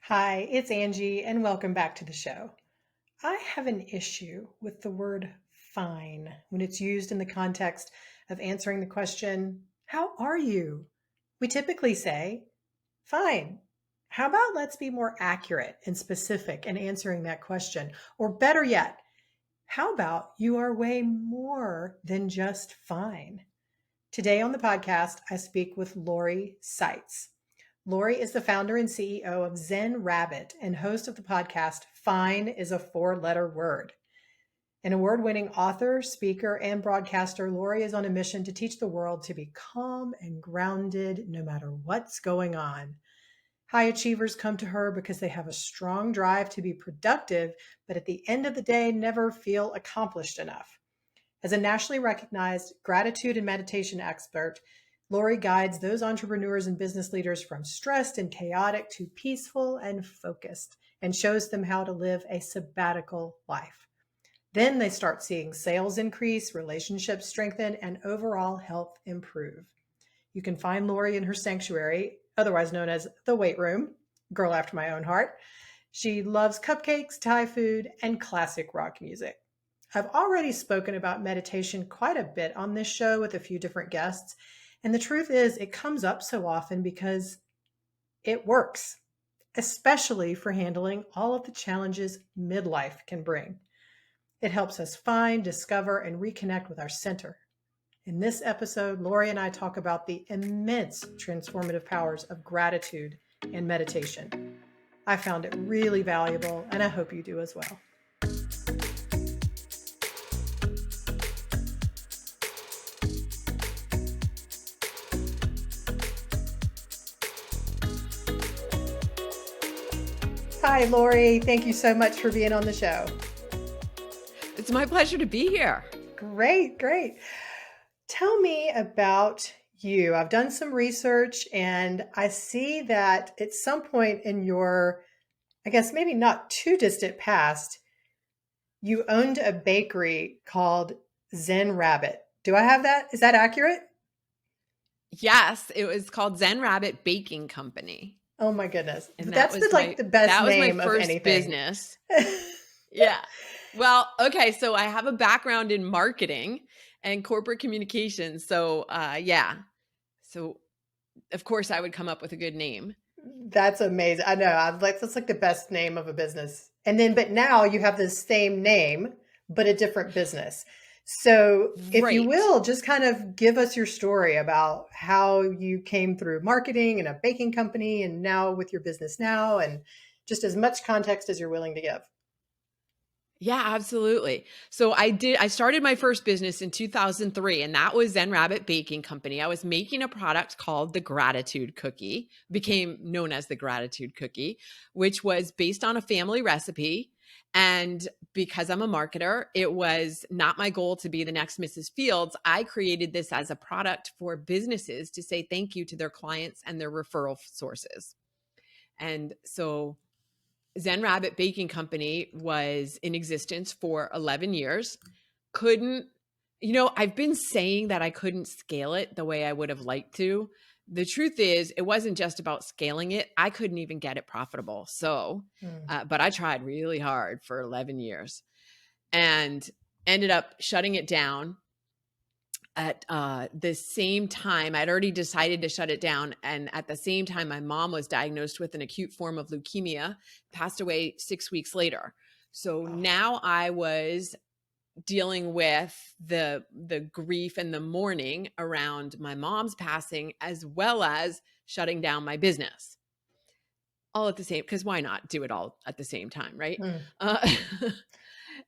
Hi, it's Angie, and welcome back to the show. I have an issue with the word fine when it's used in the context of answering the question, how are you? We typically say, fine. How about let's be more accurate and specific in answering that question? Or better yet, how about you are way more than just fine? Today on the podcast, I speak with Lori Saitz. Lori is the founder and CEO of Zen Rabbit and host of the podcast Fine is a Four-Letter Word. An award-winning author, speaker, and broadcaster, Lori is on a mission to teach the world to be calm and grounded no matter what's going on. High achievers come to her because they have a strong drive to be productive, but at the end of the day, never feel accomplished enough. As a nationally recognized gratitude and meditation expert, Lori guides those entrepreneurs and business leaders from stressed and chaotic to peaceful and focused, and shows them how to live a sabbatical life. Then they start seeing sales increase, relationships strengthen, and overall health improve. You can find Lori in her sanctuary, otherwise known as the Weight Room, girl after my own heart. She loves cupcakes, Thai food, and classic rock music. I've already spoken about meditation quite a bit on this show with a few different guests. And the truth is, it comes up so often because it works, especially for handling all of the challenges midlife can bring. It helps us find, discover, and reconnect with our center. In this episode, Lori and I talk about the immense transformative powers of gratitude and meditation. I found it really valuable, and I hope you do as well. Hi, Lori. Thank you so much for being on the show. It's my pleasure to be here. Great, great. Tell me about you. I've done some research and I see that at some point in your, I guess maybe not too distant past, you owned a bakery called Zen Rabbit. Do I have that? Is that accurate? Yes, it was called Zen Rabbit Baking Company. Oh my goodness. And That's the best that was my name of first anything. business. Yeah. Well, okay, so I have a background in marketing and corporate communications. So, yeah. So, of course, I would come up with a good name. That's amazing. I know. I'm like, that's like the best name of a business. And then, but now you have the same name, but a different business. So if you Right. will, just kind of give us your story about how you came through marketing and a baking company and now with your business now, and just as much context as you're willing to give. Yeah, absolutely. So I started my first business in 2003, and that was Zen Rabbit Baking Company. I was making a product called the Gratitude Cookie, became known as the Gratitude Cookie, which was based on a family recipe. And because I'm a marketer, it was not my goal to be the next Mrs. Fields. I created this as a product for businesses to say thank you to their clients and their referral sources. And so Zen Rabbit Baking Company was in existence for 11 years. I've been saying that I couldn't scale it the way I would have liked to. The truth is, it wasn't just about scaling it. I couldn't even get it profitable. But I tried really hard for 11 years and ended up shutting it down at the same time. I'd already decided to shut it down. And at the same time, my mom was diagnosed with an acute form of leukemia, passed away 6 weeks later. So now I was dealing with the grief and the mourning around my mom's passing, as well as shutting down my business. All at the same, because why not do it all at the same time, right?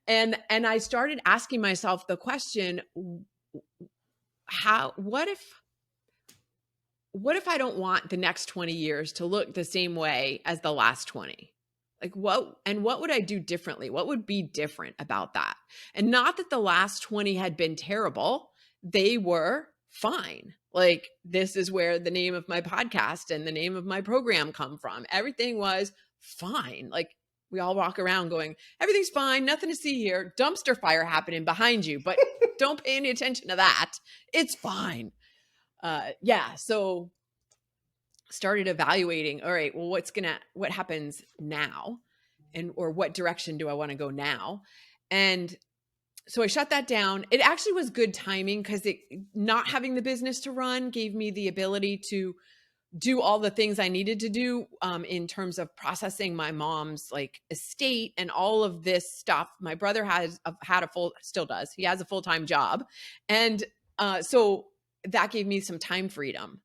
And I started asking myself the question, what if I don't want the next 20 years to look the same way as the last 20? Like what would I do differently? What would be different about that? And not that the last 20 had been terrible. They were fine. Like, this is where the name of my podcast and the name of my program come from. Everything was fine. Like, we all walk around going, everything's fine, nothing to see here. Dumpster fire happening behind you, but don't pay any attention to that. It's fine. So started evaluating, all right, well, what happens now? Or what direction do I want to go now? And so I shut that down. It actually was good timing because not having the business to run gave me the ability to do all the things I needed to do in terms of processing my mom's like estate and all of this stuff. My brother still does. He has a full-time job. And so that gave me some time freedom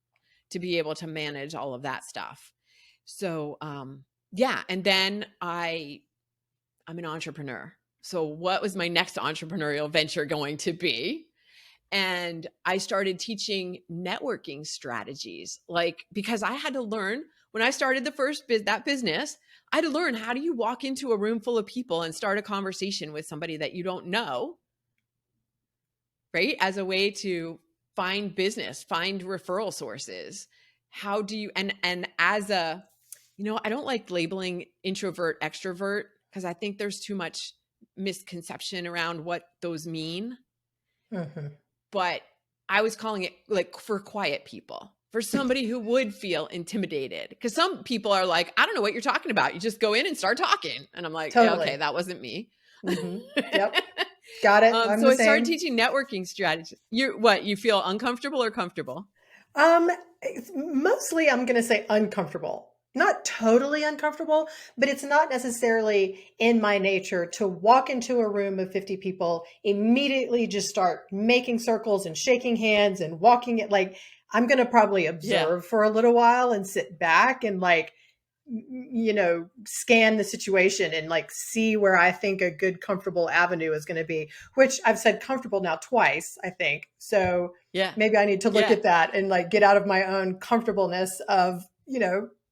to be able to manage all of that stuff. So yeah. And then I'm an entrepreneur. So what was my next entrepreneurial venture going to be? And I started teaching networking strategies, like, because I had to learn when I started that business, I had to learn, how do you walk into a room full of people and start a conversation with somebody that you don't know, right? As a way to find business, find referral sources. How do you, and as a, I don't like labeling introvert, extrovert, because I think there's too much misconception around what those mean. Mm-hmm. But I was calling it like for quiet people, for somebody who would feel intimidated. Because some people are like, I don't know what you're talking about. You just go in and start talking. And I'm like, Totally. okay, that wasn't me. Mm-hmm. Yep. Got it. I'm so the I started same. teaching networking strategies. You feel uncomfortable or comfortable? Mostly I'm going to say uncomfortable. Not totally uncomfortable, but it's not necessarily in my nature to walk into a room of 50 people, immediately just start making circles and shaking hands and walking it. Like, I'm going to probably observe for a little while and sit back and like, scan the situation and like see where I think a good, comfortable avenue is going to be, which I've said comfortable now twice, I think. So Yeah. maybe I need to look at that and like get out of my own comfortableness of,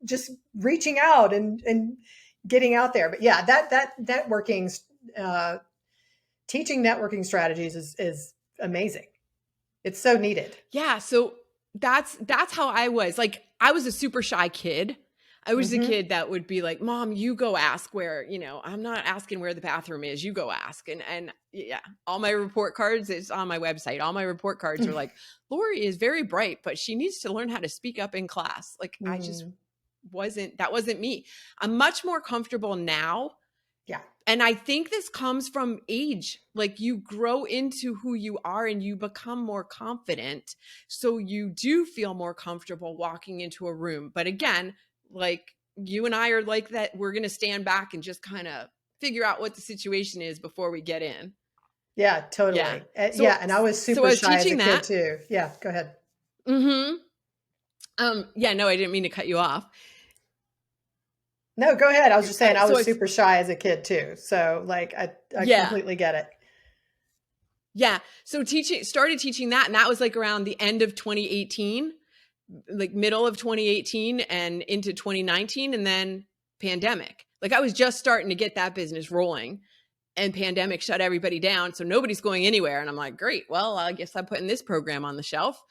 just reaching out and getting out there. But yeah, that networking, teaching networking strategies is amazing. It's so needed. Yeah. So that's how I was. Like, I was a super shy kid. I was the kid that would be like, Mom, you go ask where, I'm not asking where the bathroom is. You go ask. And yeah, all my report cards, it's on my website. All my report cards are like, Lori is very bright, but she needs to learn how to speak up in class. Like, I just that wasn't me. I'm much more comfortable now. Yeah. And I think this comes from age. Like, you grow into who you are and you become more confident. So you do feel more comfortable walking into a room. But again, like, you and I are like that. We're going to stand back and just kind of figure out what the situation is before we get in. Yeah, totally. So, and I was super shy as a kid too. Yeah, go ahead. Yeah, no, I didn't mean to cut you off. No, go ahead. I was just saying I was super shy as a kid too. So like I completely get it. Yeah. So started teaching that, and that was like around the end of 2018, like middle of 2018 and into 2019, and then pandemic. Like, I was just starting to get that business rolling, and pandemic shut everybody down. So nobody's going anywhere. And I'm like, great. Well, I guess I'm putting this program on the shelf.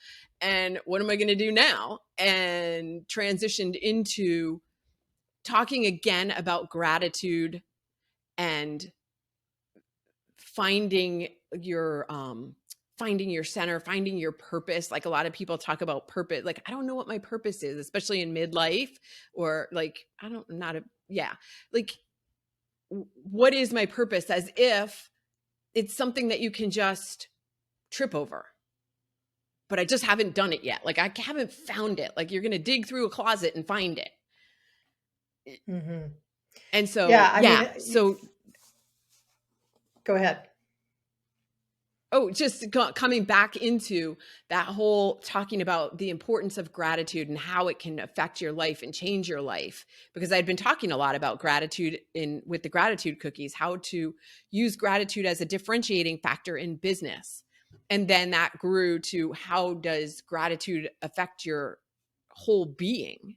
And what am I going to do now? And transitioned into talking again about gratitude and finding your center, finding your purpose. Like, a lot of people talk about purpose. Like, I don't know what my purpose is, especially in midlife, or like, like, what is my purpose? As if it's something that you can just trip over. But I just haven't done it yet. Like, I haven't found it. Like, you're going to dig through a closet and find it. And so, so go ahead. Oh, just coming back into that whole talking about the importance of gratitude and how it can affect your life and change your life. Because I'd been talking a lot about gratitude with the gratitude cookies, how to use gratitude as a differentiating factor in business. And then that grew to, how does gratitude affect your whole being?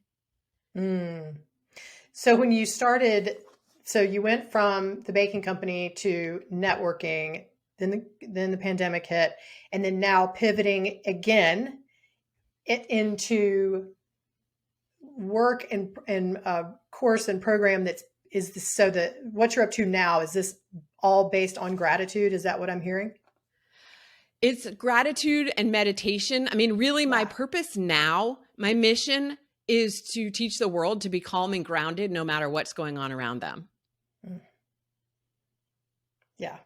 So when you started, so you went from the baking company to networking, then the pandemic hit, and then now pivoting again into work and course and program what you're up to now, is this all based on gratitude? Is that what I'm hearing? It's gratitude and meditation. I mean, really, my purpose now, my mission is to teach the world to be calm and grounded no matter what's going on around them. Yeah.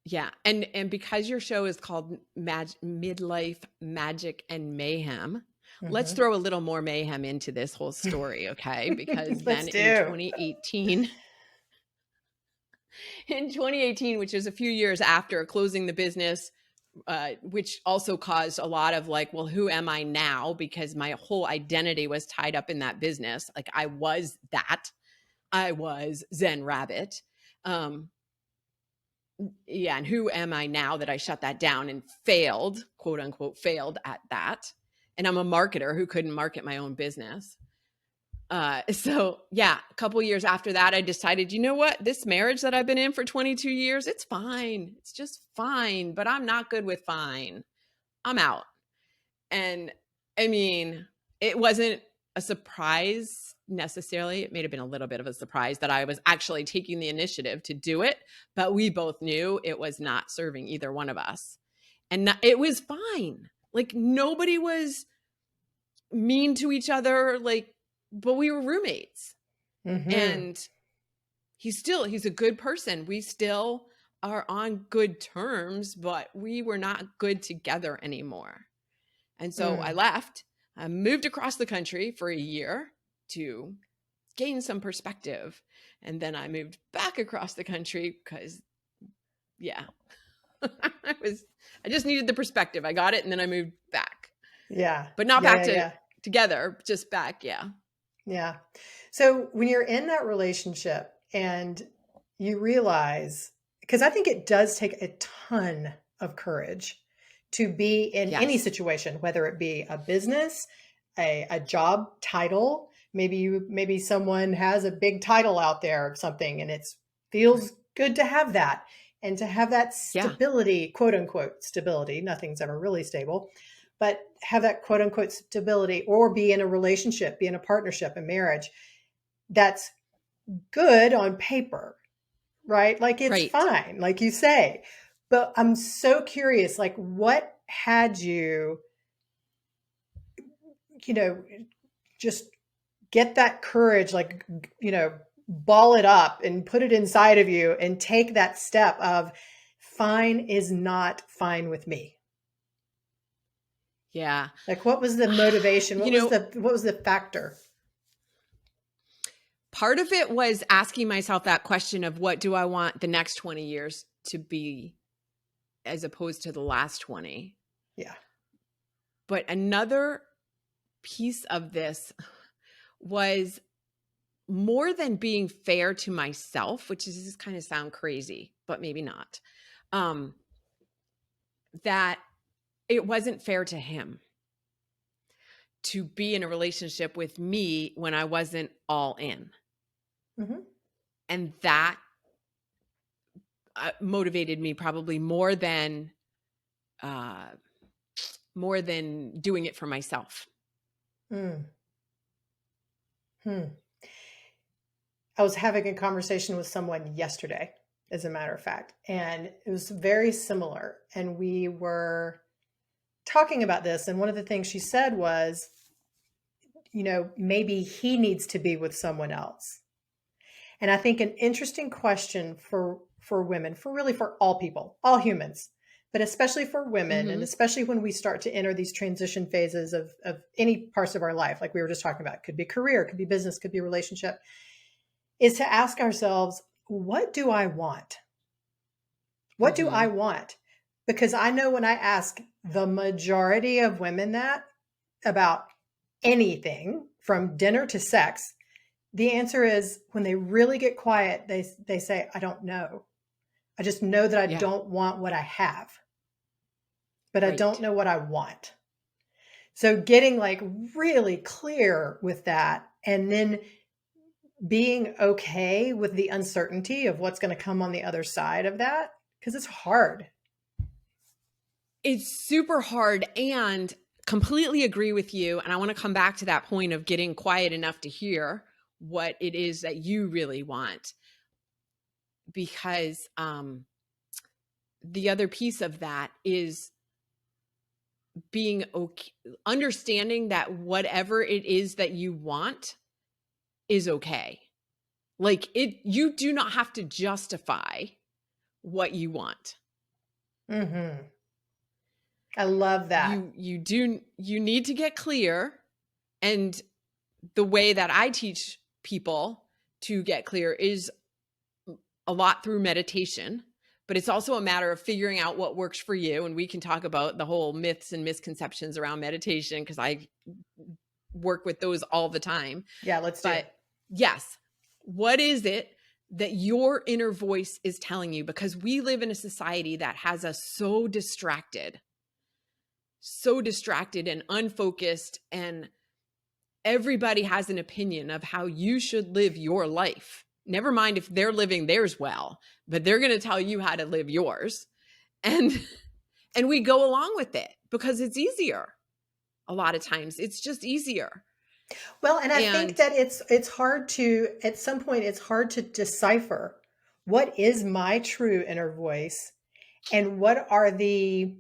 Yeah. And because your show is called Midlife Magic and Mayhem, let's throw a little more mayhem into this whole story, okay? Because then in 2018, which is a few years after closing the business, which also caused a lot of like, well, who am I now? Because my whole identity was tied up in that business. Like I was Zen Rabbit. Yeah. And who am I now that I shut that down and failed, quote unquote, failed at that? And I'm a marketer who couldn't market my own business. So yeah, a couple years after that, I decided, you know what, this marriage that I've been in for 22 years, it's fine. It's just fine, but I'm not good with fine. I'm out. And I mean, it wasn't a surprise necessarily. It may have been a little bit of a surprise that I was actually taking the initiative to do it, but we both knew it was not serving either one of us. And it was fine. Like nobody was mean to each other, like, but we were roommates. And he's a good person. We still are on good terms, but we were not good together anymore. And so I left. I moved across the country for a year to gain some perspective. And then I moved back across the country because, yeah, I just needed the perspective. I got it. And then I moved back. Yeah. But not back to together, just back. Yeah. Yeah. So when you're in that relationship and you realize, because I think it does take a ton of courage to be in any situation, whether it be a business, a job title, maybe someone has a big title out there of something and it feels good to have that and to have that stability, quote unquote stability. Nothing's ever really stable, but have that quote unquote stability, or be in a relationship, be in a partnership, a marriage that's good on paper, right? Like it's fine, like you say. But I'm so curious, like what had you, just get that courage, like, ball it up and put it inside of you and take that step of fine is not fine with me. Yeah. Like what was the motivation? What was the factor? Part of it was asking myself that question of what do I want the next 20 years to be as opposed to the last 20. Yeah. But another piece of this was more than being fair to myself, which is kind of sound crazy, but maybe not. That it wasn't fair to him to be in a relationship with me when I wasn't all in. And that motivated me probably more than doing it for myself. I was having a conversation with someone yesterday, as a matter of fact, and it was very similar. And we were talking about this. And one of the things she said was, maybe he needs to be with someone else. And I think an interesting question for women, for all people, all humans, but especially for women, and especially when we start to enter these transition phases of any parts of our life, like we were just talking about, could be career, could be business, could be relationship, is to ask ourselves, what do I want? What do I want? Because I know when I ask the majority of women that about anything from dinner to sex, the answer is when they really get quiet, they say, I don't know. I just know that I don't want what I have, but I don't know what I want. So getting like really clear with that, and then being okay with the uncertainty of what's going to come on the other side of that, because it's hard. It's super hard, and completely agree with you. And I want to come back to that point of getting quiet enough to hear what it is that you really want. Because the other piece of that is being okay, understanding that whatever it is that you want is okay. Like you do not have to justify what you want. Mm-hmm. I love that. You need to get clear. And the way that I teach people to get clear is a lot through meditation, but it's also a matter of figuring out what works for you. And we can talk about the whole myths and misconceptions around meditation, because I work with those all the time. Yeah, let's do But it. yes, what is it that your inner voice is telling you? Because we live in a society that has us so distracted and unfocused, and everybody has an opinion of how you should live your life. Never mind if they're living theirs well, but they're going to tell you how to live yours. And we go along with it because it's easier. A lot of times it's just easier. Well, and I think And that it's hard to, at some point it's hard to decipher what is my true inner voice and what are the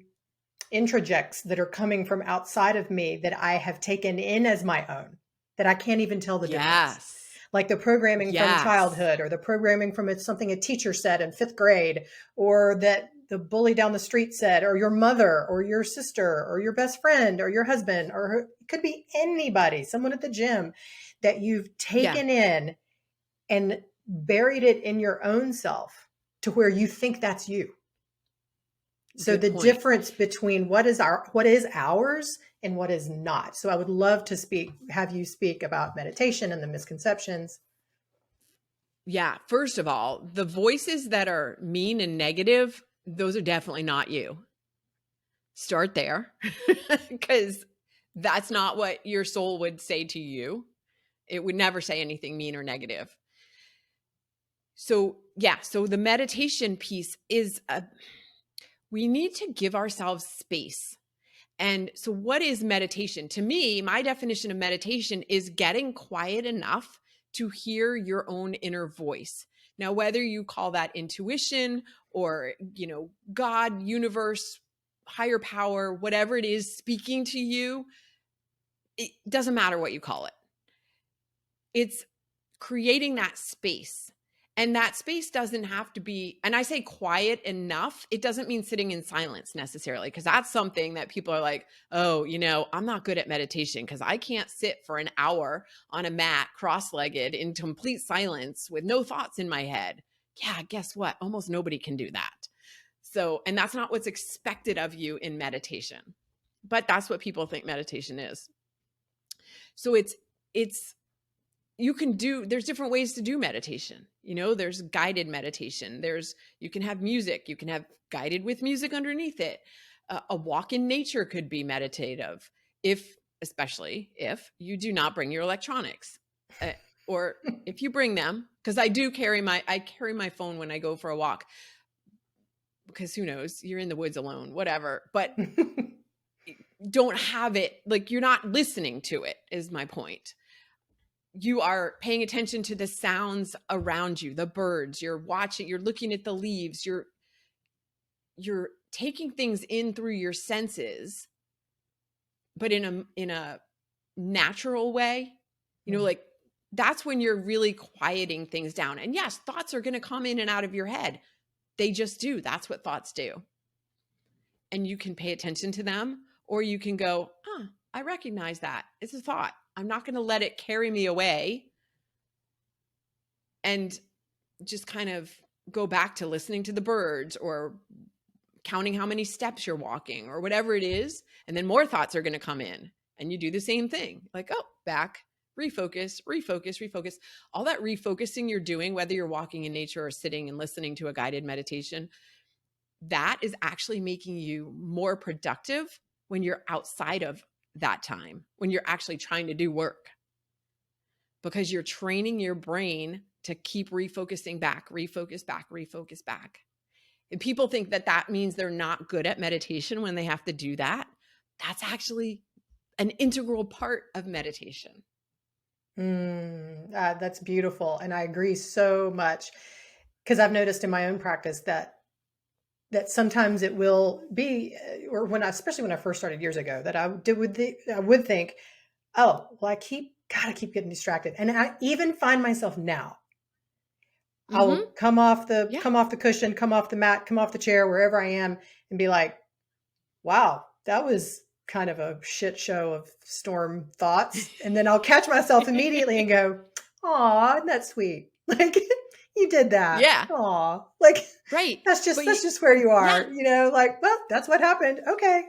introjects that are coming from outside of me that I have taken in as my own, that I can't even tell the difference. yes, Like the programming from yes, childhood, or the programming from something a teacher said in fifth grade, or that the bully down the street said, or your mother, or your sister, or your best friend, or your husband, or it could be anybody, someone at the gym that you've yeah, taken in and buried it in your own self to where you think that's you. So good the point. difference between what is ours and what is not. So I would love to have you speak about meditation and the misconceptions. Yeah, first of all, the voices that are mean and negative, those are definitely not you. Start there, because that's not what your soul would say to you. It would never say anything mean or negative. So, yeah, so the meditation piece is we need to give ourselves space. And so, what is meditation? To me, my definition of meditation is getting quiet enough to hear your own inner voice. Now, whether you call that intuition or, God, universe, higher power, whatever it is speaking to you, it doesn't matter what you call it. It's creating that space. And that space doesn't have to be, and I say quiet enough, it doesn't mean sitting in silence necessarily, because that's something that people are like, oh, I'm not good at meditation because I can't sit for an hour on a mat cross-legged in complete silence with no thoughts in my head. Yeah, guess what? Almost nobody can do that. So, and that's not what's expected of you in meditation, but that's what people think meditation is. So it's there's different ways to do meditation. There's guided meditation. You can have music, you can have guided with music underneath it. A walk in nature could be meditative, especially if you do not bring your electronics, or if you bring them, because I carry my phone when I go for a walk, because who knows, you're in the woods alone, whatever, but don't have it, like, you're not listening to it, is my point. You are paying attention to the sounds around you, the birds, you're watching, you're looking at the leaves, you're taking things in through your senses, but in a natural way. Like, that's when you're really quieting things down. And yes, thoughts are going to come in and out of your head. They just do. That's what thoughts do. And you can pay attention to them, or you can go, I recognize that. It's a thought. I'm not going to let it carry me away, and just kind of go back to listening to the birds or counting how many steps you're walking or whatever it is. And then more thoughts are going to come in, and you do the same thing. Like, back, refocus. All that refocusing you're doing, whether you're walking in nature or sitting and listening to a guided meditation, that is actually making you more productive when you're outside of that time, when you're actually trying to do work, because you're training your brain to keep refocusing back, refocus back. And people think that means they're not good at meditation when they have to do that. That's actually an integral part of meditation. That's beautiful. And I agree so much, because I've noticed in my own practice that that sometimes it will be, or especially when I first started years ago, that I would think, oh, well, gotta keep getting distracted. And I even find myself now, I Mm-hmm. will come off the Yeah. cushion, come off the mat, come off the chair, wherever I am, and be like, wow, that was kind of a shit show of storm thoughts. And then I'll catch myself immediately and go, aw, isn't that sweet? Like, you did that. Yeah. Aw. Like, Right. that's But just where you yeah. are, like, well, that's what happened. Okay.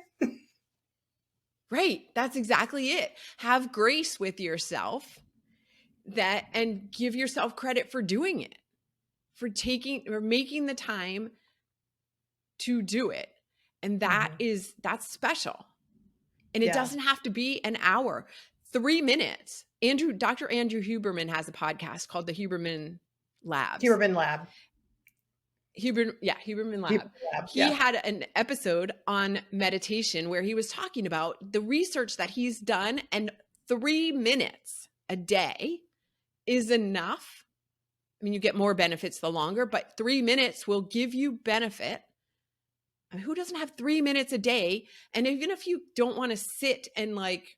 Right. That's exactly it. Have grace with yourself and give yourself credit for doing it, for making the time to do it. And that's special. And it Yeah. doesn't have to be an hour. 3 minutes. Dr. Andrew Huberman has a podcast called the Huberman Labs. Huberman Lab. Huberman Lab. He had an episode on meditation where he was talking about the research that he's done, and 3 minutes a day is enough. I mean, you get more benefits the longer, but 3 minutes will give you benefit. I mean, who doesn't have 3 minutes a day? And even if you don't want to sit and like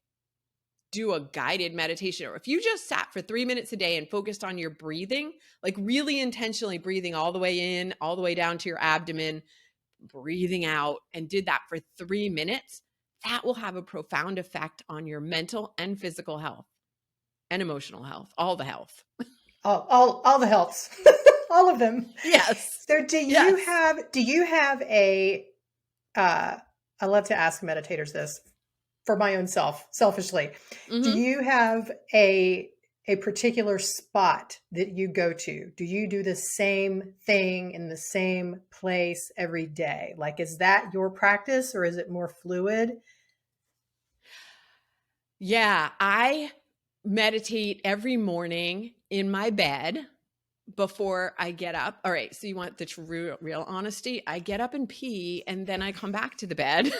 do a guided meditation, or if you just sat for 3 minutes a day and focused on your breathing, like really intentionally breathing all the way in, all the way down to your abdomen, breathing out, and did that for 3 minutes, that will have a profound effect on your mental and physical health and emotional health, all the health. All the healths, all of them. Yes. So do you have a, I love to ask meditators this for my own selfishly. Mm-hmm. Do you have a particular spot that you go to? Do you do the same thing in the same place every day? Like, is that your practice, or is it more fluid? Yeah, I meditate every morning in my bed before I get up. All right, so you want the real honesty? I get up and pee, and then I come back to the bed.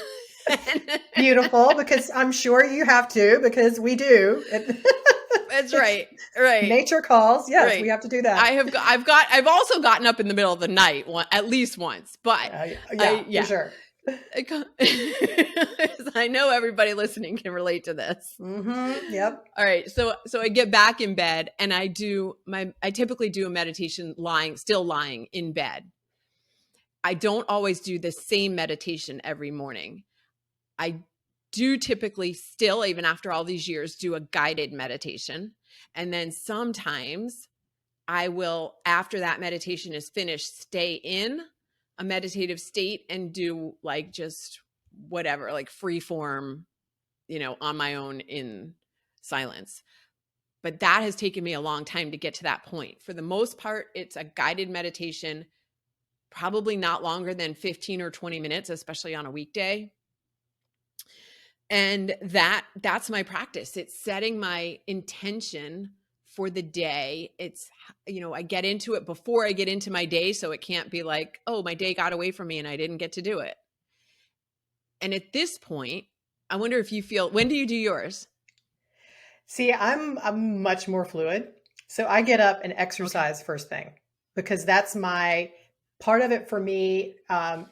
Beautiful, because I'm sure you have to, because we do. That's right. Right. Nature calls. Yes, right. We have to do that. I've also gotten up in the middle of the night at least once, but for sure. I know everybody listening can relate to this. Mm-hmm. Yep. All right. So I get back in bed, and I typically do a meditation still lying in bed. I don't always do the same meditation every morning. I do typically still, even after all these years, do a guided meditation. And then sometimes I will, after that meditation is finished, stay in a meditative state and do like just whatever, like free form, on my own in silence. But that has taken me a long time to get to that point. For the most part, it's a guided meditation, probably not longer than 15 or 20 minutes, especially on a weekday. And that's my practice. It's setting my intention for the day. It's, I get into it before I get into my day, so it can't be like, oh, my day got away from me and I didn't get to do it. And at this point, I wonder if you feel, when do you do yours? See, I'm much more fluid. So I get up and exercise first thing, because that's my part of it for me.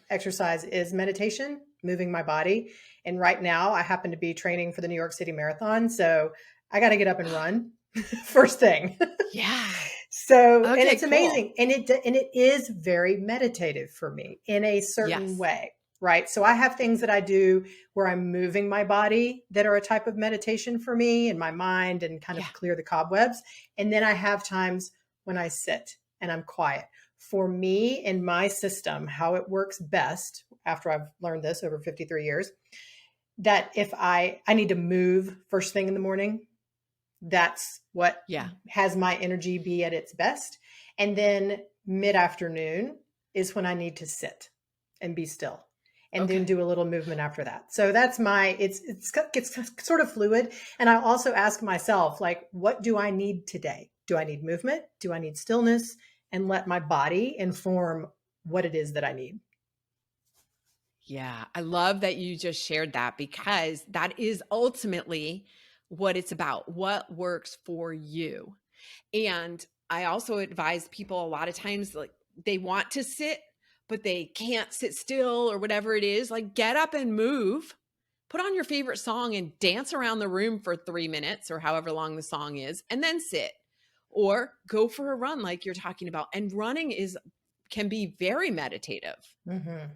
Exercise is meditation, moving my body. And right now I happen to be training for the New York City Marathon. So I got to get up and run first thing. Yeah. So, and it's amazing. And it is very meditative for me in a certain way. Right. So I have things that I do where I'm moving my body that are a type of meditation for me and my mind, and kind of clear the cobwebs. And then I have times when I sit and I'm quiet. For me, in my system, how it works best, after I've learned this over 53 years, that if I need to move first thing in the morning, that's what has my energy be at its best. And then mid-afternoon is when I need to sit and be still. And then do a little movement after that. So that's it gets sort of fluid. And I also ask myself, like, what do I need today? Do I need movement? Do I need stillness? And let my body inform what it is that I need. Yeah. I love that you just shared that, because that is ultimately what it's about. What works for you. And I also advise people a lot of times, like, they want to sit, but they can't sit still or whatever it is, like get up and move, put on your favorite song and dance around the room for 3 minutes or however long the song is, and then sit. Or go for a run like you're talking about. And running can be very meditative. Mm-hmm.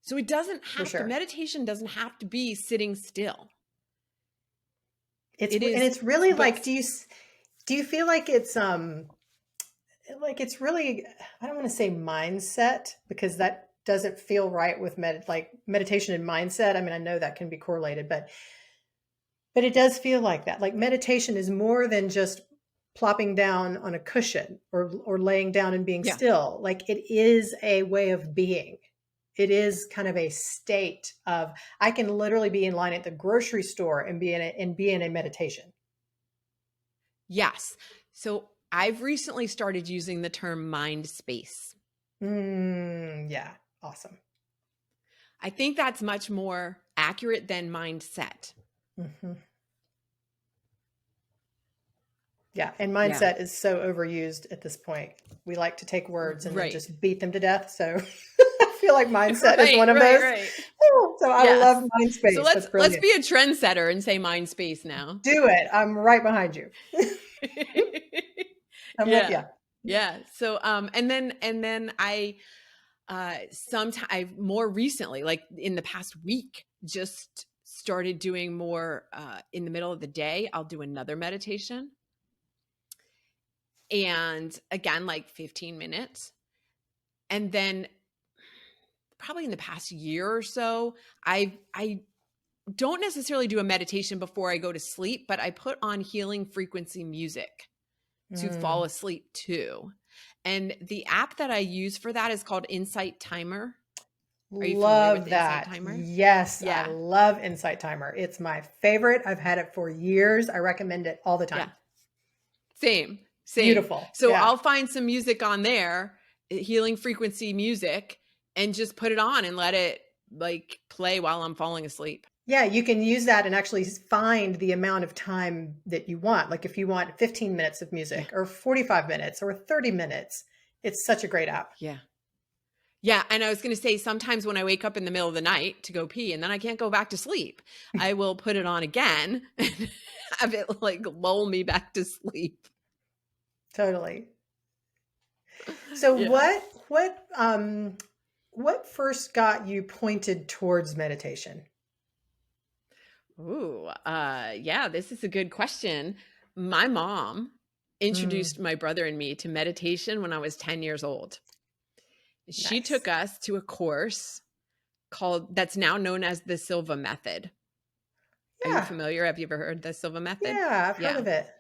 So it doesn't For have to, sure. meditation doesn't have to be sitting still. It's It and is, it's really but like, do you feel like it's really, I don't want to say mindset, because that doesn't feel right with meditation and mindset. I mean, I know that can be correlated, but it does feel like that. Like meditation is more than just plopping down on a cushion or laying down and being yeah. still. Like it is a way of being. It is kind of a state of, I can literally be in line at the grocery store and be in a meditation. Yes. So I've recently started using the term mind space. Yeah. Awesome. I think that's much more accurate than mindset. Mm-hmm. Yeah. And Yeah. mindset is so overused at this point. We like to take words and then Right. just beat them to death. So I feel like mindset is Right, one of right, those. right. Oh, so I Yes. love mind So space. let's That's let's brilliant. be a trendsetter and say mind space now. Do it. I'm right behind you. I'm with you. Yeah. Yeah. So and then I sometime more recently, like in the past week, just started doing more in the middle of the day. I'll do another meditation. And again, like 15 minutes. And then probably in the past year or so, I don't necessarily do a meditation before I go to sleep, but I put on healing frequency music to fall Mm. asleep to. And the app that I use for that is called Insight Timer. Are you familiar with Love Insight that. Timer? Yes, I Yeah. love Insight Timer. It's my favorite. I've had it for years. I recommend it all the Yeah. time. Same. Beautiful. So Yeah. I'll find some music on there, healing frequency music, and just put it on and let it like play while I'm falling asleep. Yeah, you can use that and actually find the amount of time that you want. Like if you want 15 minutes of Yeah. music or 45 minutes or 30 minutes, it's such a great app. Yeah. Yeah. And I was going to say, sometimes when I wake up in the middle of the night to go pee and then I can't go back to sleep, I will put it on again and have it like lull me back to sleep. Totally. So Yeah. what first got you pointed towards meditation? Ooh, yeah, this is a good question. My mom introduced Mm, my brother and me to meditation when I was 10 years old. She nice. took us to a course that's now known as the Silva method. Are you Yeah. familiar? Have you ever heard the Silva method? Yeah, I've heard Yeah. of it.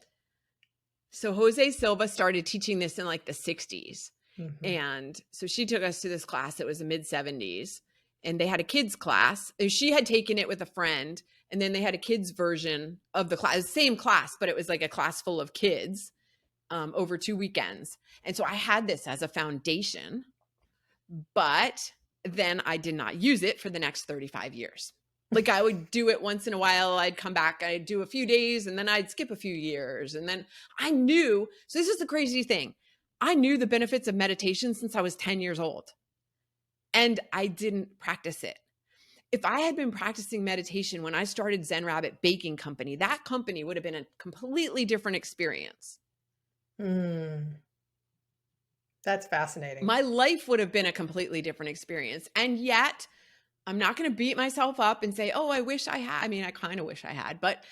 So Jose Silva started teaching this in like the 60s. Hmm. And so she took us to this class. It was the mid 70s. And they had a kids class. She had taken it with a friend. And then they had a kids version of the class, same class, but it was like a class full of kids over 2 weekends. And so I had this as a foundation, but then I did not use it for the next 35 years. Like I would do it once in a while. I'd come back, I'd do a few days, and then I'd skip a few years. And then I knew, so this is the crazy thing. I knew the benefits of meditation since I was 10 years old, and I didn't practice it. If I had been practicing meditation when I started Zen Rabbit Baking Company, that company would have been a completely different experience. Mm, that's fascinating. My life would have been a completely different experience. And yet, I'm not going to beat myself up and say, "Oh, I wish I had." I mean, I kind of wish I had, but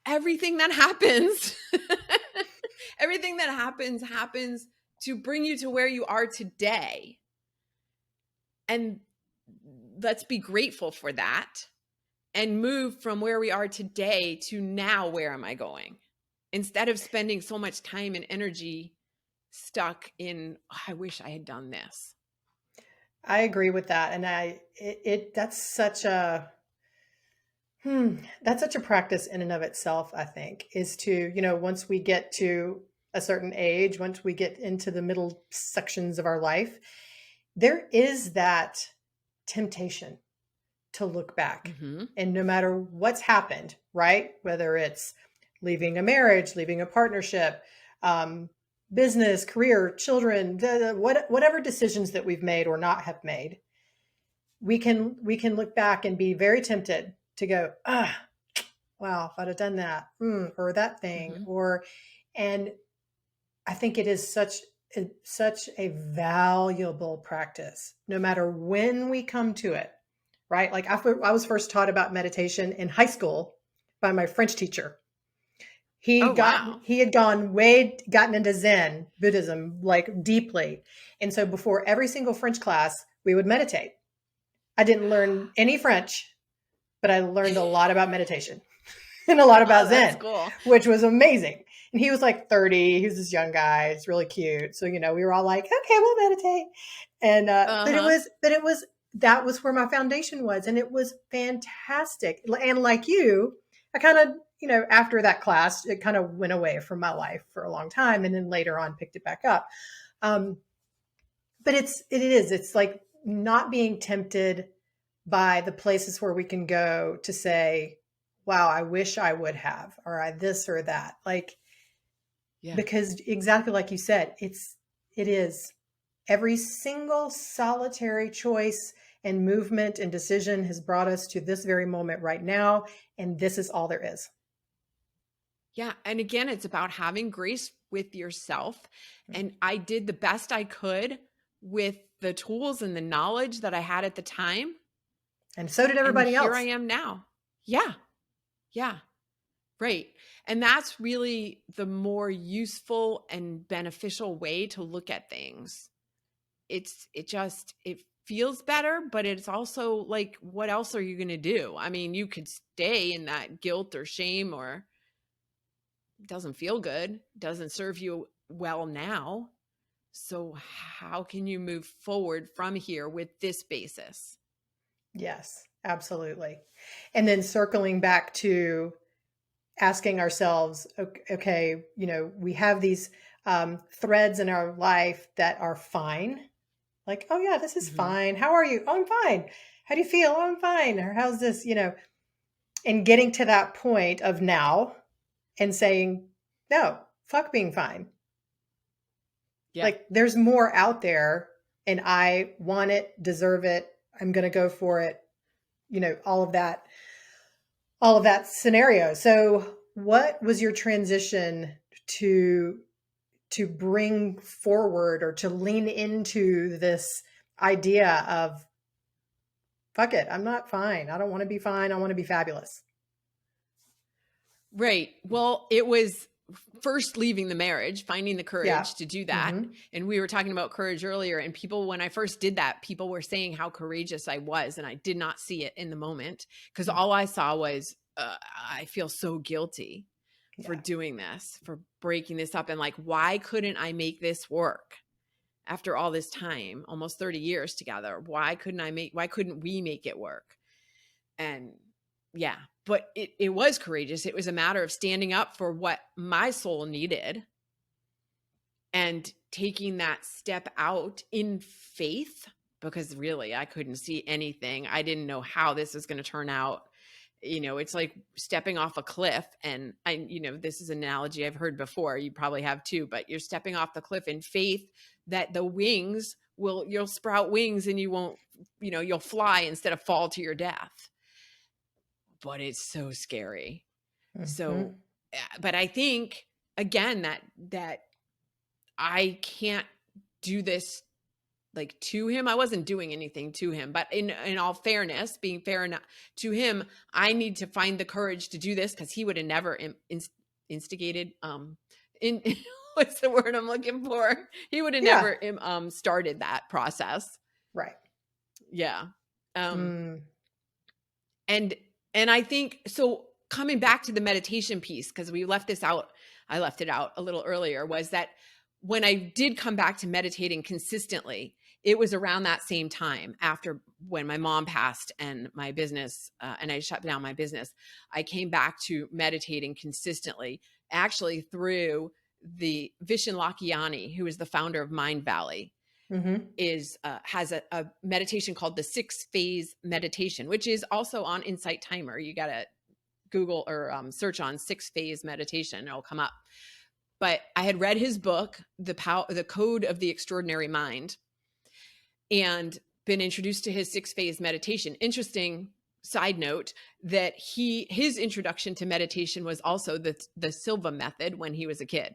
everything that happens everything that happens to bring you to where you are today. And let's be grateful for that and move from where we are today to now, where am I going? Instead of spending so much time and energy stuck in, oh, I wish I had done this. I agree with that. And that's such a practice in and of itself, I think, is to, once we get to a certain age, once we get into the middle sections of our life, there is that temptation to look back. Mm-hmm. And no matter what's happened, right? Whether it's leaving a marriage, leaving a partnership, business, career, children, whatever decisions that we've made or not have made, we can look back and be very tempted to go, wow, if I'd have done that, or that thing, Mm-hmm. and I think it is such a valuable practice, no matter when we come to it, right? Like I was first taught about meditation in high school by my French teacher. Oh, wow. He had gotten into Zen Buddhism like deeply. And so before every single French class, we would meditate. I didn't learn any French, but I learned a lot about meditation and a lot about Oh, that's Zen, cool. which was amazing. And he was like 30. He was this young guy. It's really cute. So, we were all like, okay, we'll meditate. And, Uh-huh. that was where my foundation was. And it was fantastic. And like you, I kind of, after that class, it kind of went away from my life for a long time. And then later on picked it back up. Um, but it's like not being tempted by the places where we can go to say, wow, I wish I would have, or I this or that. Like, Yeah. because exactly like you said, it is every single solitary choice and movement and decision has brought us to this very moment right now. And this is all there is. Yeah. And again, it's about having grace with yourself. And I did the best I could with the tools and the knowledge that I had at the time. And so did And everybody here I else. am now. Yeah. Yeah. Right. And that's really the more useful and beneficial way to look at things. It feels better, but it's also like, what else are you going to do? I mean, you could stay in that guilt or shame, or it doesn't feel good, doesn't serve you well now. So how can you move forward from here with this basis? Yes, absolutely. And then circling back to asking ourselves, okay, we have these threads in our life that are fine. Like, oh yeah, this is Mm-hmm. fine. How are you? Oh, I'm fine. How do you feel? Oh, I'm fine. Or how's this? And getting to that point of now and saying, no, fuck being fine. Yeah. Like there's more out there and I want it, deserve it. I'm going to go for it. All of that scenario. So what was your transition to bring forward or to lean into this idea of fuck it, I'm not fine. I don't want to be fine. I want to be fabulous. Right. Well, it was first leaving the marriage, finding the Yeah. courage to do that. Mm-hmm. And we were talking about courage earlier, and people, when I first did that, people were saying how courageous I was, and I did not see it in the moment because all I saw was, I feel so guilty for Yeah. doing this, for breaking this up. And like, why couldn't I make this work after all this time, almost 30 years together? Why couldn't we make it work? And yeah, but it was courageous. It was a matter of standing up for what my soul needed and taking that step out in faith, because really I couldn't see anything. I didn't know how this was going to turn out. It's like stepping off a cliff, and this is an analogy I've heard before. You probably have too, but you're stepping off the cliff in faith that you'll sprout wings and you won't, you'll fly instead of fall to your death. But it's so scary. Mm-hmm. So, but I think again that I can't do this like to him. I wasn't doing anything to him, but in all fairness, being fair enough to him, I need to find the courage to do this because he would have never instigated. In what's the word I'm looking for? He would have Yeah. never started that process. Right. Yeah. Mm. And I think so, coming back to the meditation piece, because we left this out, I left it out a little earlier, was that when I did come back to meditating consistently, it was around that same time after when my mom passed and my business, and I shut down my business. I came back to meditating consistently, actually through the Vishen Lakhiani, who is the founder of Mind Valley. Mm-hmm. Has a meditation called the 6-phase meditation, which is also on Insight Timer. You got to Google or search on 6-phase meditation. It'll come up. but I had read his book, The Code of the Extraordinary Mind, and been introduced to his 6-phase meditation. Interesting side note that his introduction to meditation was also the Silva method when he was a kid.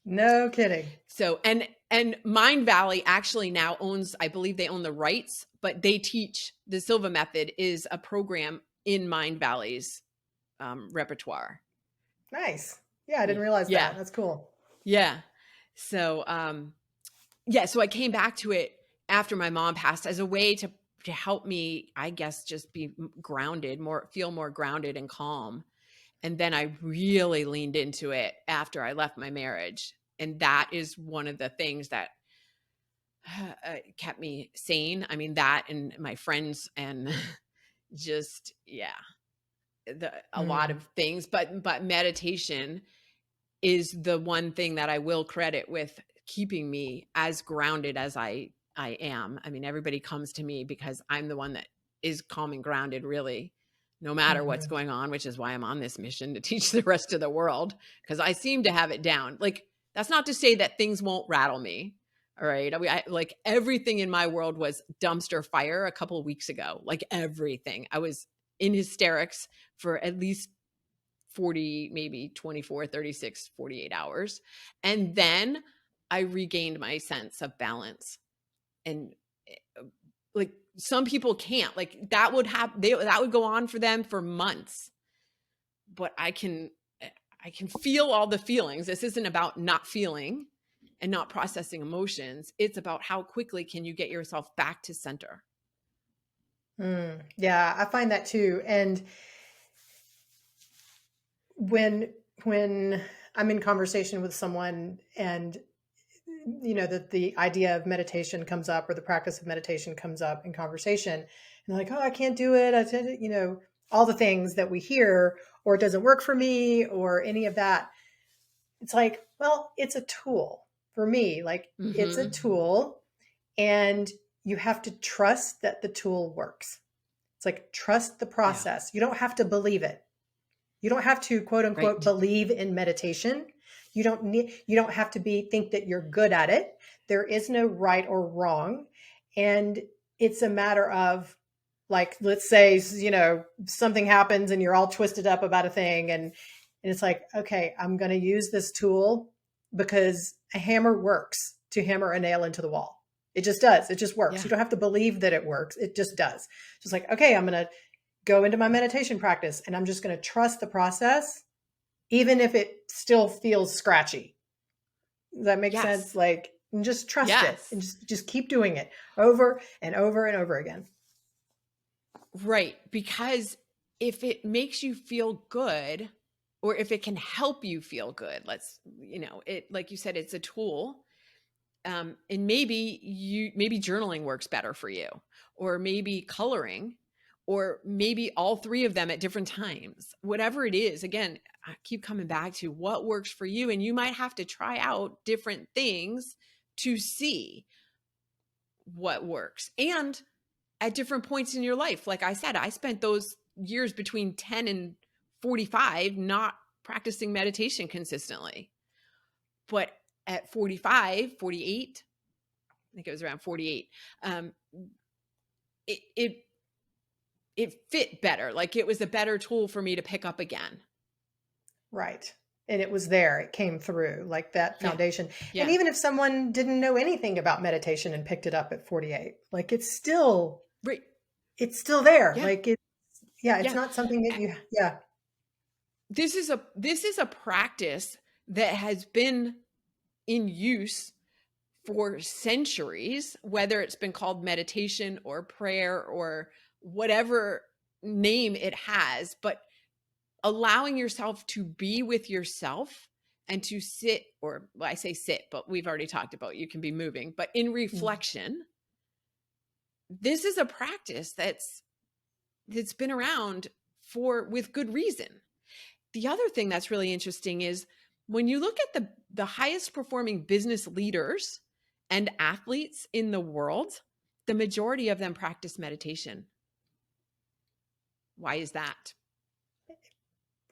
No kidding. So, and Mind Valley actually now owns, I believe they own the rights, but they teach the Silva method is a program in Mind Valley's repertoire. Nice. Yeah, I didn't realize that. That's cool. Yeah. So, so I came back to it after my mom passed as a way to help me, I guess, just be grounded, feel more grounded and calm. And then I really leaned into it after I left my marriage. And that is one of the things that kept me sane. I mean, that and my friends and just, a lot of things. But meditation is the one thing that I will credit with keeping me as grounded as I am. I mean, everybody comes to me because I'm the one that is calm and grounded, really, no matter what's going on, which is why I'm on this mission to teach the rest of the world, because I seem to have it down. Like, that's not to say that things won't rattle me. All right. Like everything in my world was dumpster fire a couple of weeks ago, like everything. I was in hysterics for at least 40, maybe 24, 36, 48 hours. And then I regained my sense of balance. And like some people can't, like that would that would go on for them for months. But I can feel all the feelings. This isn't about not feeling and not processing emotions. It's about how quickly can you get yourself back to center. Yeah, I find that too. And when I'm in conversation with someone and that the idea of meditation comes up or the practice of meditation comes up in conversation, and they're like, oh, I can't do it. All the things that we hear, or it doesn't work for me, or any of that. It's like, well, it's a tool for me. Like it's a tool, and you have to trust that the tool works. It's like, trust the process. You don't have to believe it. You don't have to, quote unquote, believe in meditation. You don't have to think that you're good at it. There is no right or wrong. And it's a matter of, like, let's say, something happens and you're all twisted up about a thing. And it's like, okay, I'm going to use this tool because a hammer works to hammer a nail into the wall. It just does. It just works. You don't have to believe that it works. It just does. Just like, okay, I'm going to go into my meditation practice and I'm just going to trust the process, even if it still feels scratchy. Does that make sense? Like, and just trust it and just keep doing it over and over and over again. Right. Because if it makes you feel good, or if it can help you feel good, it, like you said, it's a tool. And maybe journaling works better for you, or maybe coloring, or maybe all three of them at different times. Whatever it is, again, I keep coming back to what works for you. And you might have to try out different things to see what works. And at different points in your life, like I said, I spent those years between 10 and 45 not practicing meditation consistently. But at 45, 48, I think it was around 48, it fit better. Like it was a better tool for me to pick up again. Right. And it was there. It came through, like that foundation. Yeah. And even if someone didn't know anything about meditation and picked it up at 48, like it's still, it's still there. Like it's not something that This is a practice that has been in use for centuries, whether it's been called meditation or prayer or whatever name it has, but allowing yourself to be with yourself and to sit, or well, I say sit, but we've already talked about you can be moving, but in reflection, this is a practice that's been around with good reason. The other thing that's really interesting is when you look at the highest performing business leaders and athletes in the world, the majority of them practice meditation. Why is that?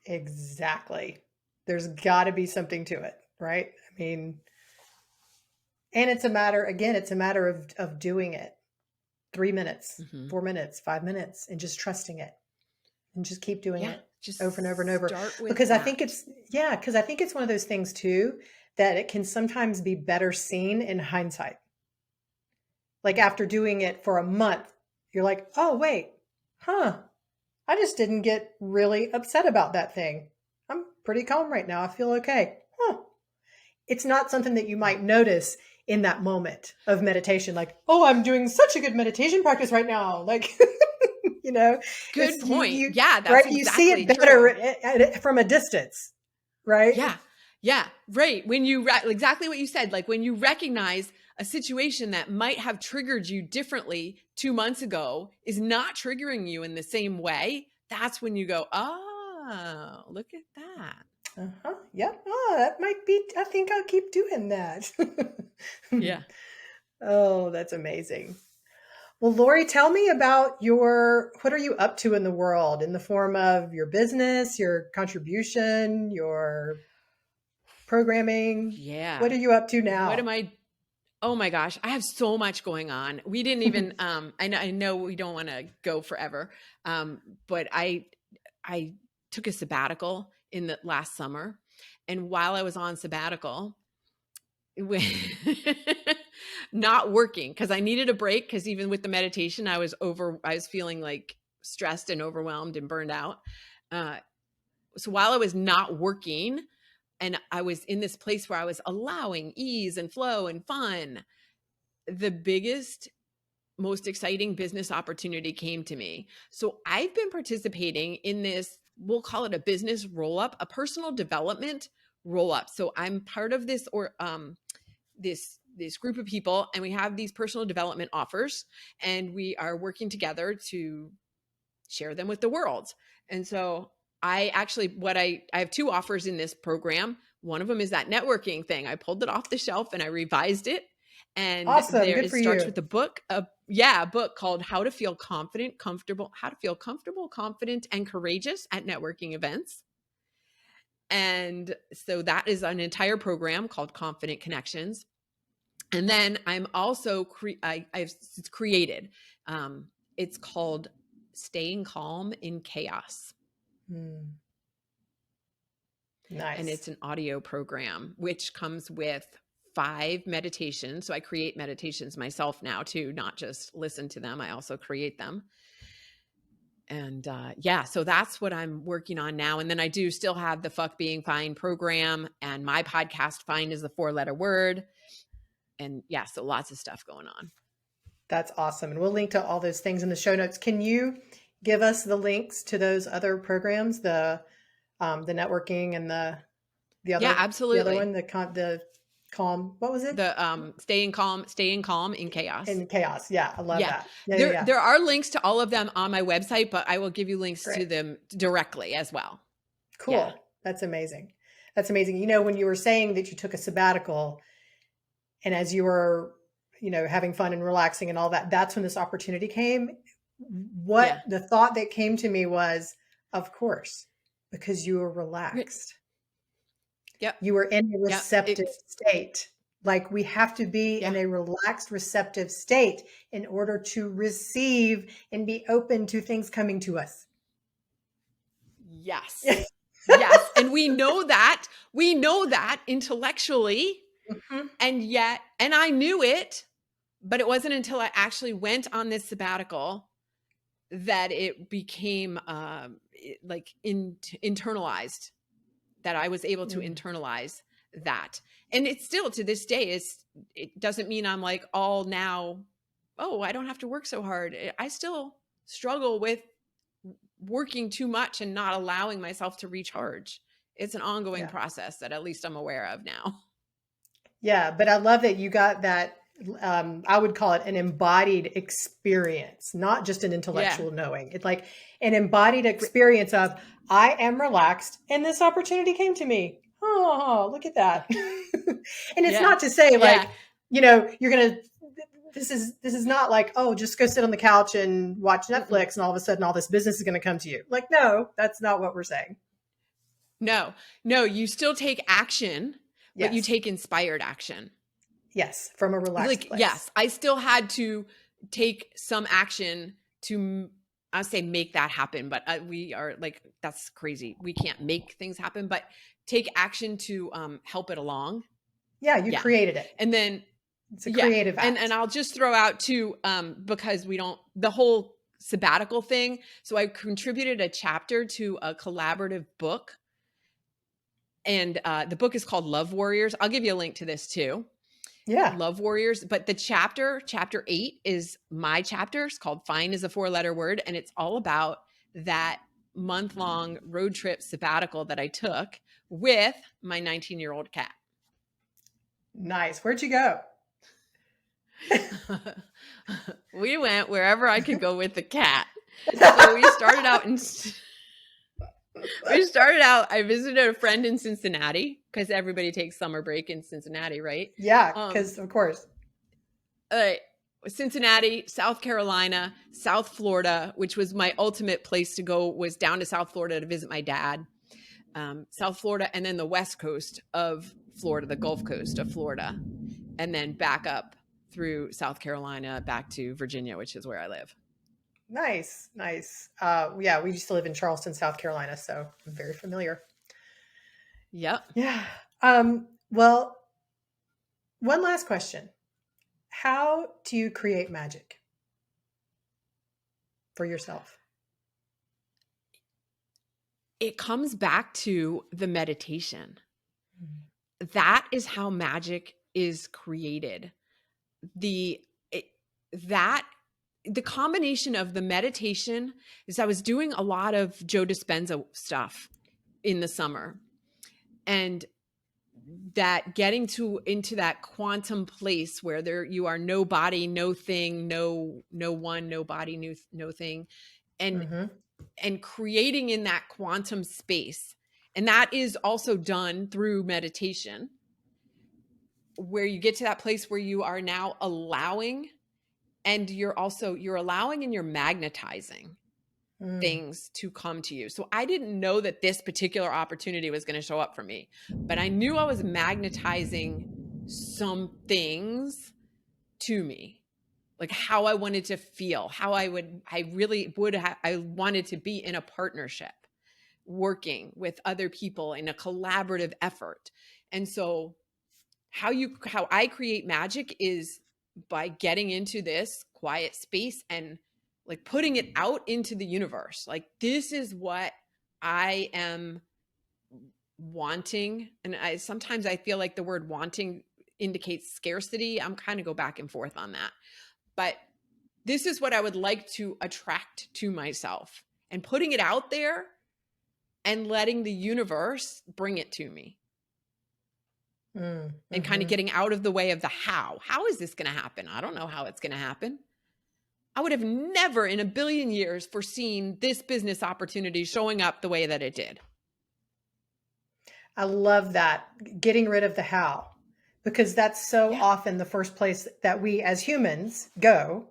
Exactly. There's got to be something to it, right? I mean, and it's a matter, again, it's a matter of doing it 3 minutes, Mm-hmm. 4 minutes, 5 minutes, and just trusting it and just keep doing Yeah. it Just over and over and over. start with Because that. because I think it's one of those things too, that it can sometimes be better seen in hindsight. Like after doing it for a month, you're like, oh, wait, huh. I just didn't get really upset about that thing. I'm pretty calm right now. I feel okay. Huh. It's not something that you Right. might notice in that moment of meditation. Like, oh, I'm doing such a good meditation practice right now. Like, Good it's point. you Yeah, that's right. You see exactly it better true. from a distance, right? Yeah. Yeah. Right. When you, exactly what you said, like when you recognize a situation that might have triggered you differently 2 months ago is not triggering you in the same way, that's when you go, oh, look at that. Uh-huh. Yep. Oh, that might be, I think I'll keep doing that. Yeah. Oh, that's amazing. Well, Lori, tell me about what are you up to in the world in the form of your business, your contribution, your programming? Yeah. What are you up to What now? am I? Oh my gosh, I have so much going on. We didn't even I know we don't want to go forever. But I took a sabbatical in the last summer, and while I was on sabbatical, not working because I needed a break because even with the meditation I was feeling like stressed and overwhelmed and burned out. So while I was not working and I was in this place where I was allowing ease and flow and fun, the biggest, most exciting business opportunity came to me. So I've been participating in this, we'll call it a business roll up, a personal development roll up. So I'm part of this this group of people, and we have these personal development offers, and we are working together to share them with the world. And so I actually, I have 2 offers in this program. One of them is that networking thing. I pulled it off the shelf and I revised it. And Awesome. Good it for starts you. with a book called How to Feel Confident, Confident, and Courageous at Networking Events. And so that is an entire program called Confident Connections. And then I'm also I've created. It's called Staying Calm in Chaos. And Nice. it's an audio program which comes with 5 meditations. So I create meditations myself now too, not just listen to them. I also create them. And so that's what I'm working on now. And then I do still have the Fuck Being Fine program and my podcast, Fine is the 4-letter word. And so lots of stuff going on. That's awesome. And we'll link to all those things in the show notes. Can you give us the links to those other programs, the networking and the other absolutely. one, the calm, what was it? The staying calm in chaos. In chaos. Yeah, I love that. There are links to all of them on my website, but I will give you links to them directly as well. Cool. Yeah. That's amazing. That's amazing. When you were saying that you took a sabbatical and as you were, having fun and relaxing and all that, that's when this opportunity came. The thought that came to me was, of course, because you were relaxed. Yep. You were in a receptive state. Like we have to be in a relaxed, receptive state in order to receive and be open to things coming to us. Yes. Yes. And we know that intellectually. Mm-hmm. And I knew it, but it wasn't until I actually went on this sabbatical that it became internalized, that I was able to internalize that. And it's still to this day, it doesn't mean I'm like all now, I don't have to work so hard. I still struggle with working too much and not allowing myself to recharge. It's an ongoing process that at least I'm aware of now. Yeah, but I love that you got that. I would call it an embodied experience, not just an intellectual knowing. It's like an embodied experience of I am relaxed and this opportunity came to me. Oh, look at that. And it's not to say like, you're going to, this is not like, just go sit on the couch and watch Netflix and all of a sudden all this business is going to come to you. Like, no, that's not what we're saying. No, you still take action, but you Yes. take inspired action. Yes. From a relaxed place. Yes, I still had to take some action to, I say make that happen, but we are like, that's crazy. We can't make things happen, but take action to help it along. Yeah, you created it. And then it's a creative act. And I'll just throw out too, because the whole sabbatical thing. So I contributed a chapter to a collaborative book, and the book is called Love Warriors. I'll give you a link to this too. Yeah. Love Warriors. But the chapter 8 is my chapter. It's called Fine is a 4-letter word. And it's all about that month-long road trip sabbatical that I took with my 19-year-old cat. Nice. Where'd you go? We went wherever I could go with the cat. So we started out I visited a friend in Cincinnati, because everybody takes summer break in Cincinnati, right? Yeah, because of course. Cincinnati, South Carolina, South Florida, which was my ultimate place to go, was down to South Florida to visit my dad. South Florida, and then the west coast of Florida, the Gulf Coast of Florida, and then back up through South Carolina back to Virginia, which is where I live. Nice. Yeah, we used to live in Charleston, South Carolina, so I'm very familiar. Yep. Yeah. Well, one last question. How do you create magic for yourself? It comes back to the meditation. That is how magic is created. The combination of the meditation is, I was doing a lot of Joe Dispenza stuff in the summer, and that getting into that quantum place where you are no body, no thing, no one, no body, no thing, and creating in that quantum space. And that is also done through meditation, where you get to that place where you are now allowing, and you're allowing and you're magnetizing things to come to you. So I didn't know that this particular opportunity was going to show up for me, but I knew I was magnetizing some things to me, like how I wanted to feel, how I wanted to be in a partnership, working with other people in a collaborative effort. And so how I create magic is by getting into this quiet space and like putting it out into the universe. Like, this is what I am wanting. And sometimes I feel like the word wanting indicates scarcity. I'm kind of go back and forth on that. But this is what I would like to attract to myself, and putting it out there and letting the universe bring it to me. And kind of getting out of the way of the how. How is this going to happen? I don't know how it's going to happen. I would have never in a billion years foreseen this business opportunity showing up the way that it did. I love that. Getting rid of the how, because that's so often the first place that we as humans go.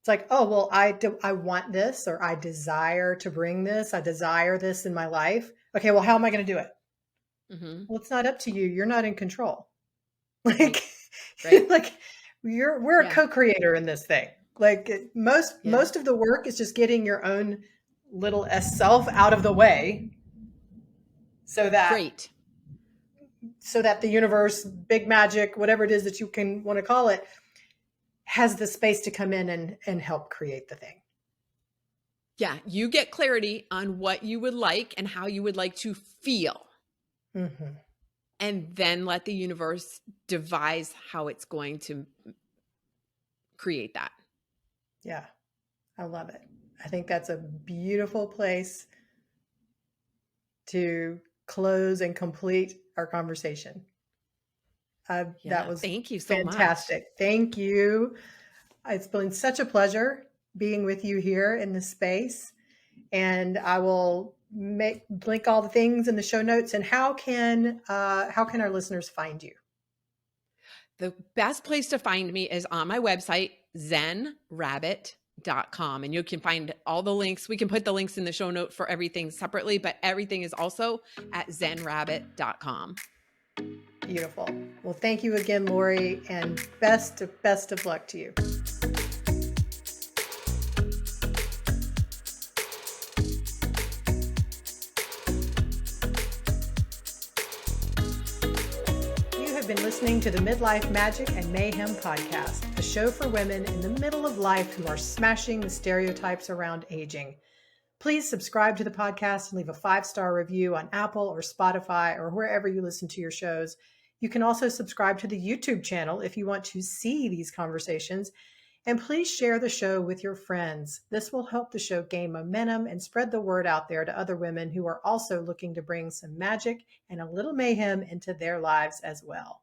It's like, oh, well, I want this, or I desire to bring this. I desire this in my life. Okay, well, how am I going to do it? Well, it's not up to you. You're not in control. Like, right. Like we're a co-creator in this thing. Like most of the work is just getting your own little self out of the way, so that the universe, big magic, whatever it is that you can want to call it, has the space to come in and help create the thing. Yeah, you get clarity on what you would like and how you would like to feel. And then let the universe devise how it's going to create that. Yeah, I love it. I think that's a beautiful place to close and complete our conversation. That was thank you so fantastic. much. Thank you. It's been such a pleasure being with you here in this space. And I will link all the things in the show notes. And how can our listeners find you? The best place to find me is on my website, zenrabbit.com. And you can find all the links. We can put the links in the show note for everything separately, but everything is also at zenrabbit.com. Beautiful. Well, thank you again, Lori, and best of luck to you. You have been listening to the Midlife Magic and Mayhem podcast, a show for women in the middle of life who are smashing the stereotypes around aging. Please subscribe to the podcast and leave a 5-star review on Apple or Spotify or wherever you listen to your shows. You can also subscribe to the YouTube channel if you want to see these conversations. And please share the show with your friends. This will help the show gain momentum and spread the word out there to other women who are also looking to bring some magic and a little mayhem into their lives as well.